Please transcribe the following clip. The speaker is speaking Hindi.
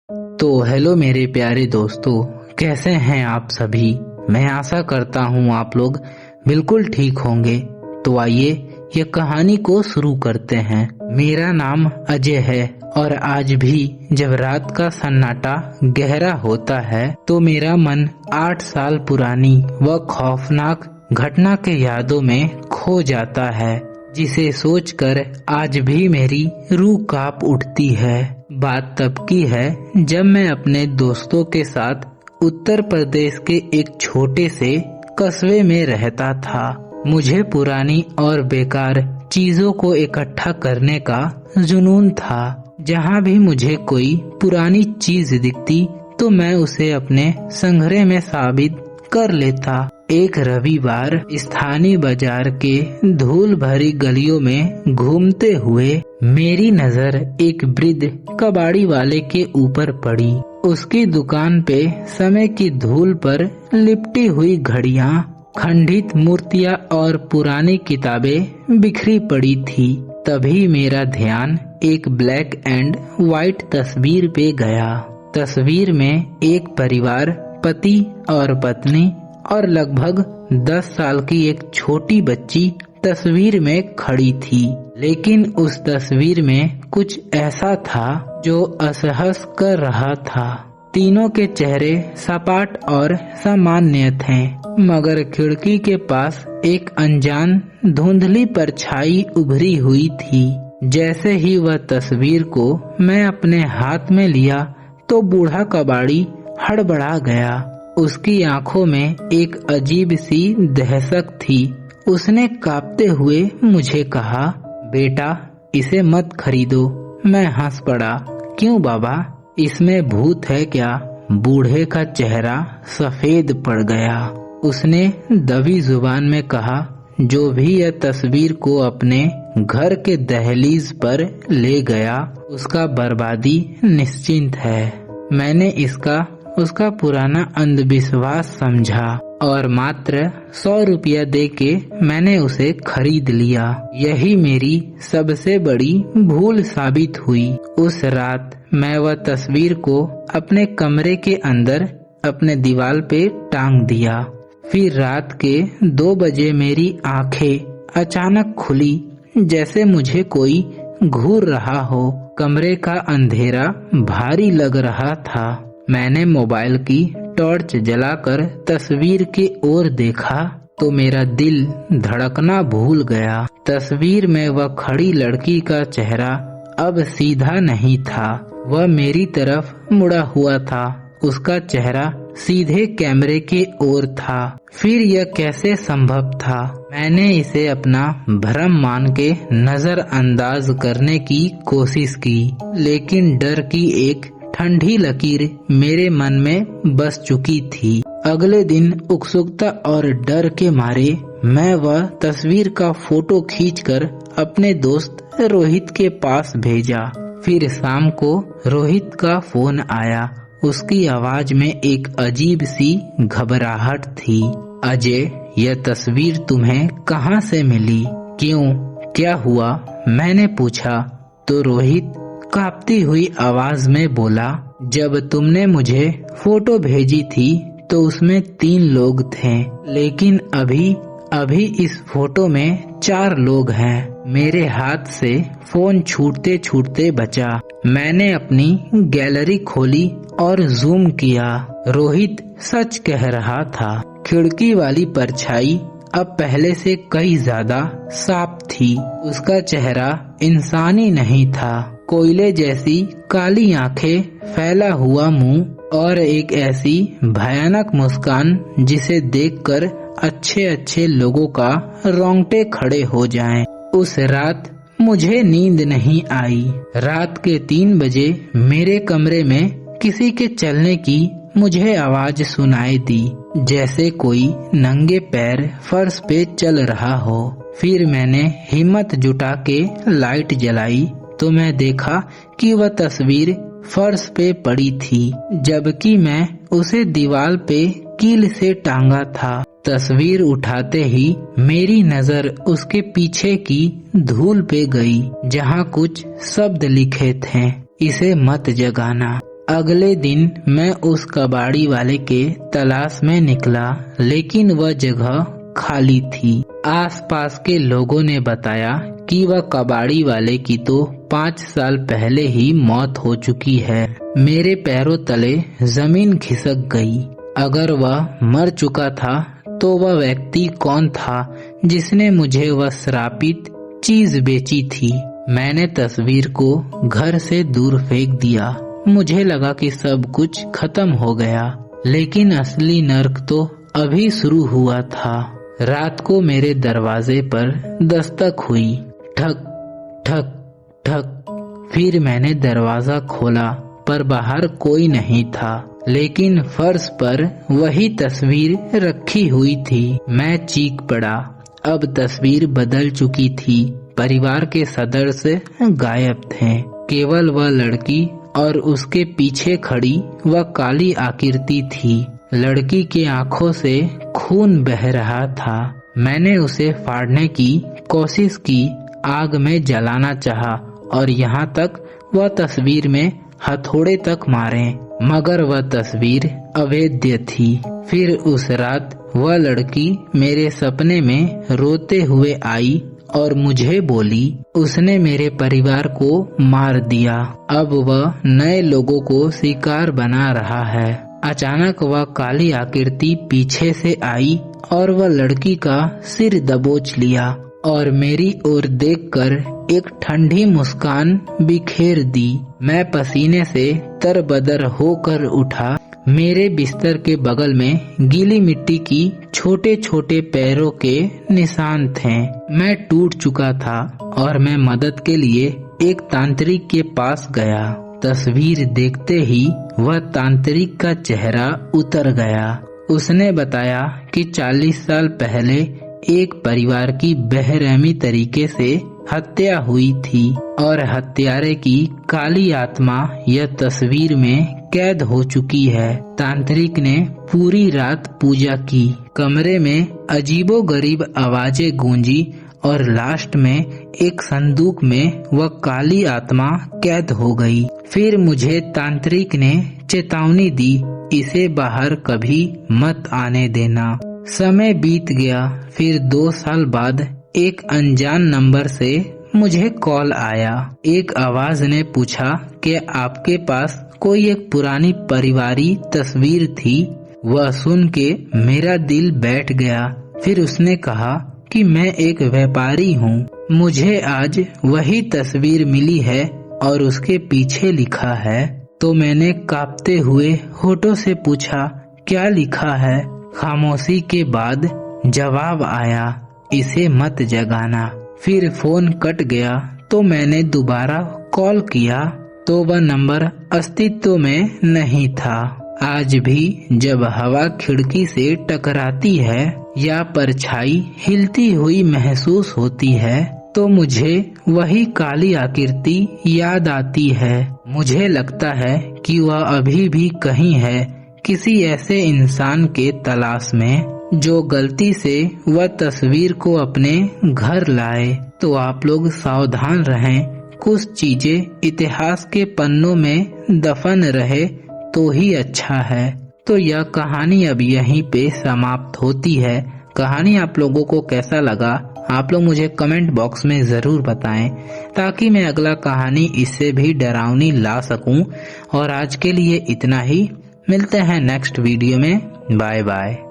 तो हेलो मेरे प्यारे दोस्तों, कैसे हैं आप सभी। मैं आशा करता हूँ आप लोग बिल्कुल ठीक होंगे। तो आइए ये कहानी को शुरू करते हैं। मेरा नाम अजय है और आज भी जब रात का सन्नाटा गहरा होता है तो मेरा मन 8 साल पुरानी व खौफनाक घटना के यादों में खो जाता है, जिसे सोचकर आज भी मेरी रूह कांप उठती है। बात तब की है जब मैं अपने दोस्तों के साथ उत्तर प्रदेश के एक छोटे से कस्बे में रहता था। मुझे पुरानी और बेकार चीजों को इकट्ठा करने का जुनून था। जहाँ भी मुझे कोई पुरानी चीज दिखती तो मैं उसे अपने संग्रह में साबित कर लेता। एक रविवार स्थानीय बाजार के धूल भरी गलियों में घूमते हुए मेरी नजर एक वृद्ध कबाड़ी वाले के ऊपर पड़ी। उसकी दुकान पे समय की धूल पर लिपटी हुई घड़ियां, खंडित मूर्तियां और पुरानी किताबें बिखरी पड़ी थी। तभी मेरा ध्यान एक ब्लैक एंड व्हाइट तस्वीर पे गया। तस्वीर में एक परिवार, पति और पत्नी और लगभग 10 साल की एक छोटी बच्ची तस्वीर में खड़ी थी। लेकिन उस तस्वीर में कुछ ऐसा था जो असहज कर रहा था। तीनों के चेहरे सपाट और सामान्य थे, मगर खिड़की के पास एक अनजान धुंधली परछाई उभरी हुई थी। जैसे ही वह तस्वीर को मैं अपने हाथ में लिया तो बूढ़ा कबाड़ी हड़बड़ा गया। उसकी आंखों में एक अजीब सी दहशत थी। उसने कांपते हुए मुझे कहा, बेटा इसे मत खरीदो। मैं हंस पड़ा। क्यों बाबा, इसमें भूत है क्या? बूढ़े का चेहरा सफेद पड़ गया। उसने दबी जुबान में कहा, जो भी यह तस्वीर को अपने घर के दहलीज पर ले गया उसका बर्बादी निश्चिंत है। मैंने इसका उसका पुराना अंधविश्वास समझा और मात्र 100 रुपया देके मैंने उसे खरीद लिया। यही मेरी सबसे बड़ी भूल साबित हुई। उस रात मैं वह तस्वीर को अपने कमरे के अंदर अपने दीवार पे टांग दिया। फिर रात के 2 बजे मेरी आंखें अचानक खुली, जैसे मुझे कोई घूर रहा हो। कमरे का अंधेरा भारी लग रहा था। मैंने मोबाइल की टॉर्च जलाकर तस्वीर की ओर देखा तो मेरा दिल धड़कना भूल गया। तस्वीर में वह खड़ी लड़की का चेहरा अब सीधा नहीं था, वह मेरी तरफ मुड़ा हुआ था। उसका चेहरा सीधे कैमरे के ओर था। फिर यह कैसे संभव था? मैंने इसे अपना भ्रम मान के नजरअंदाज करने की कोशिश की, लेकिन डर की एक ठंडी लकीर मेरे मन में बस चुकी थी। अगले दिन उत्सुकता और डर के मारे मैं वह तस्वीर का फोटो खींचकर अपने दोस्त रोहित के पास भेजा। फिर शाम को रोहित का फोन आया। उसकी आवाज में एक अजीब सी घबराहट थी। अजय, यह तस्वीर तुम्हें कहाँ से मिली? क्यों, क्या हुआ? मैंने पूछा तो रोहित कांपती हुई आवाज में बोला, जब तुमने मुझे फोटो भेजी थी तो उसमें 3 लोग थे, लेकिन अभी इस फोटो में 4 लोग हैं। मेरे हाथ से फोन छूटते छूटते बचा। मैंने अपनी गैलरी खोली और जूम किया। रोहित सच कह रहा था। खिड़की वाली परछाई अब पहले से कई ज्यादा साफ थी। उसका चेहरा इंसानी नहीं था। कोयले जैसी काली आंखें, फैला हुआ मुंह और एक ऐसी भयानक मुस्कान जिसे देखकर अच्छे लोगों का रोंगटे खड़े हो जाएं। उस रात मुझे नींद नहीं आई। रात के 3 बजे मेरे कमरे में किसी के चलने की मुझे आवाज सुनाई दी, जैसे कोई नंगे पैर फर्श पे चल रहा हो। फिर मैंने हिम्मत जुटा के लाइट जलाई तो मैं देखा कि वह तस्वीर फर्श पे पड़ी थी, जबकि मैं उसे दीवार पे कील से टांगा था। तस्वीर उठाते ही मेरी नजर उसके पीछे की धूल पे गई, जहाँ कुछ शब्द लिखे थे, इसे मत जगाना, अगले दिन मैं उस कबाड़ी वाले के तलाश में निकला, लेकिन वह जगह खाली थी। आसपास के लोगों ने बताया कि वह कबाड़ी वाले की तो 5 साल पहले ही मौत हो चुकी है। मेरे पैरों तले जमीन खिसक गई। अगर वह मर चुका था तो वह व्यक्ति कौन था जिसने मुझे वह श्रापित चीज बेची थी। मैंने तस्वीर को घर से दूर फेंक दिया। मुझे लगा कि सब कुछ खत्म हो गया, लेकिन असली नर्क तो अभी शुरू हुआ था। रात को मेरे दरवाजे पर दस्तक हुई, ठक ठक ठक। फिर मैंने दरवाजा खोला, पर बाहर कोई नहीं था, लेकिन फर्श पर वही तस्वीर रखी हुई थी। मैं चीख पड़ा। अब तस्वीर बदल चुकी थी। परिवार के सदस्य गायब थे। केवल वह लड़की और उसके पीछे खड़ी वह काली आकृति थी। लड़की की आंखों से खून बह रहा था। मैंने उसे फाड़ने की कोशिश की, आग में जलाना चाहा और यहाँ तक वह तस्वीर में हथौड़े तक मारे, मगर वह तस्वीर अवैध थी। फिर उस रात वह लड़की मेरे सपने में रोते हुए आई और मुझे बोली उसने मेरे परिवार को मार दिया। अब वह नए लोगों को शिकार बना रहा है। अचानक वह काली आकृति पीछे से आई और वह लड़की का सिर दबोच लिया और मेरी ओर देखकर एक ठंडी मुस्कान बिखेर दी। मैं पसीने से तरबदर होकर उठा। मेरे बिस्तर के बगल में गीली मिट्टी की छोटे छोटे पैरों के निशान थे। मैं टूट चुका था और मैं मदद के लिए एक तांत्रिक के पास गया। तस्वीर देखते ही वह तांत्रिक का चेहरा उतर गया। उसने बताया कि 40 साल पहले एक परिवार की बेरहमी तरीके से हत्या हुई थी और हत्यारे की काली आत्मा यह तस्वीर में कैद हो चुकी है। तांत्रिक ने पूरी रात पूजा की। कमरे में अजीबोगरीब आवाजें गूंजी और लास्ट में एक संदूक में वह काली आत्मा कैद हो गई। फिर मुझे तांत्रिक ने चेतावनी दी, इसे बाहर कभी मत आने देना। समय बीत गया। फिर 2 साल बाद एक अनजान नंबर से मुझे कॉल आया। एक आवाज ने पूछा कि आपके पास कोई एक पुरानी पारिवारिक तस्वीर थी। वह सुन के मेरा दिल बैठ गया। फिर उसने कहा कि मैं एक व्यापारी हूँ। मुझे आज वही तस्वीर मिली है और उसके पीछे लिखा है। तो मैंने कांपते हुए होठों से पूछा, क्या लिखा है? खामोशी के बाद जवाब आया, इसे मत जगाना। फिर फोन कट गया तो मैंने दोबारा कॉल किया तो वह नंबर अस्तित्व में नहीं था। आज भी जब हवा खिड़की से टकराती है या परछाई हिलती हुई महसूस होती है तो मुझे वही काली आकृति याद आती है। मुझे लगता है कि वह अभी भी कहीं है, किसी ऐसे इंसान के तलाश में जो गलती से वह तस्वीर को अपने घर लाए। तो आप लोग सावधान रहें। कुछ चीजें इतिहास के पन्नों में दफन रहे तो ही अच्छा है। तो यह कहानी अब यहीं पे समाप्त होती है। कहानी आप लोगों को कैसा लगा आप लोग मुझे कमेंट बॉक्स में जरूर बताएं, ताकि मैं अगला कहानी इससे भी डरावनी ला सकूं। और आज के लिए इतना ही। मिलते हैं नेक्स्ट वीडियो में। Bye bye.